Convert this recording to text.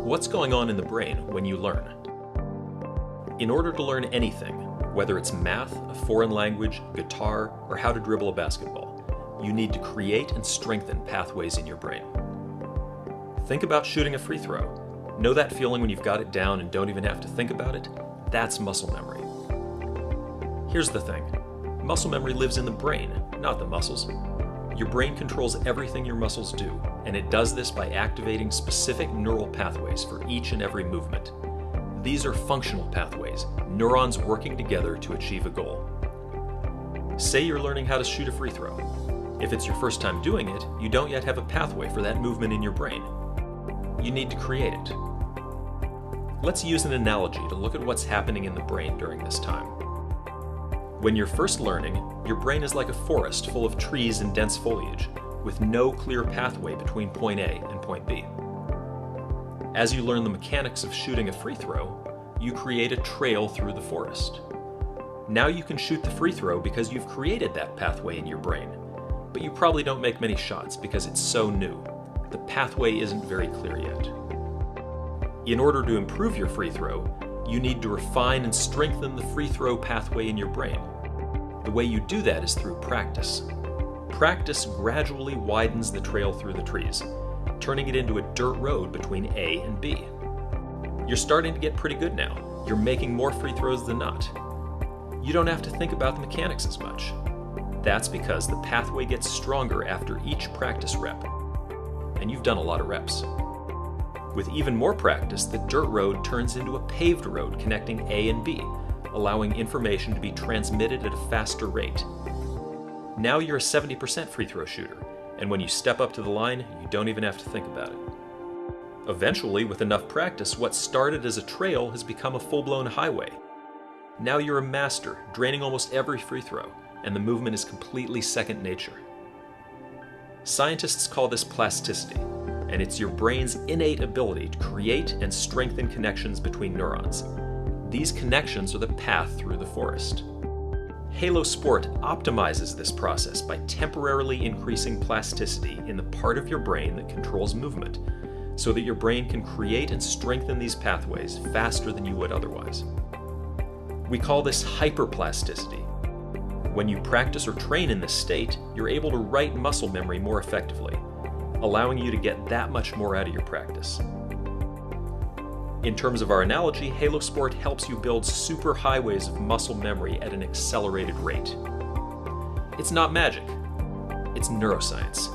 What's going on in the brain when you learn? In order to learn anything, whether it's math, a foreign language, guitar, or how to dribble a basketball, you need to create and strengthen pathways in your brain. Think about shooting a free throw. Know that feeling when you've got it down and don't even have to think about it? That's muscle memory. Here's the thing. Muscle memory lives in the brain, not the muscles. Your brain controls everything your muscles do, and it does this by activating specific neural pathways for each and every movement. These are functional pathways, neurons working together to achieve a goal. Say you're learning how to shoot a free throw. If it's your first time doing it, you don't yet have a pathway for that movement in your brain. You need to create it. Let's use an analogy to look at what's happening in the brain during this time. When you're first learning, your brain is like a forest full of trees and dense foliage, with no clear pathway between point A and point B. As you learn the mechanics of shooting a free throw, you create a trail through the forest. Now you can shoot the free throw because you've created that pathway in your brain, but you probably don't make many shots because it's so new. The pathway isn't very clear yet. In order to improve your free throw, you need to refine and strengthen the free throw pathway in your brain. The way you do that is through practice. Practice gradually widens the trail through the trees, turning it into a dirt road between A and B. You're starting to get pretty good now. You're making more free throws than not. You don't have to think about the mechanics as much. That's because the pathway gets stronger after each practice rep. And you've done a lot of reps. With even more practice, the dirt road turns into a paved road connecting A and B, allowing information to be transmitted at a faster rate. Now you're a 70% free throw shooter, and when you step up to the line, you don't even have to think about it. Eventually, with enough practice, what started as a trail has become a full-blown highway. Now you're a master, draining almost every free throw, and the movement is completely second nature. Scientists call this plasticity, and it's your brain's innate ability to create and strengthen connections between neurons. These connections are the path through the forest. Halo Sport optimizes this process by temporarily increasing plasticity in the part of your brain that controls movement, so that your brain can create and strengthen these pathways faster than you would otherwise. We call this hyperplasticity. When you practice or train in this state, you're able to write muscle memory more effectively, allowing you to get that much more out of your practice. In terms of our analogy, Halo Sport helps you build super highways of muscle memory at an accelerated rate. It's not magic, it's neuroscience.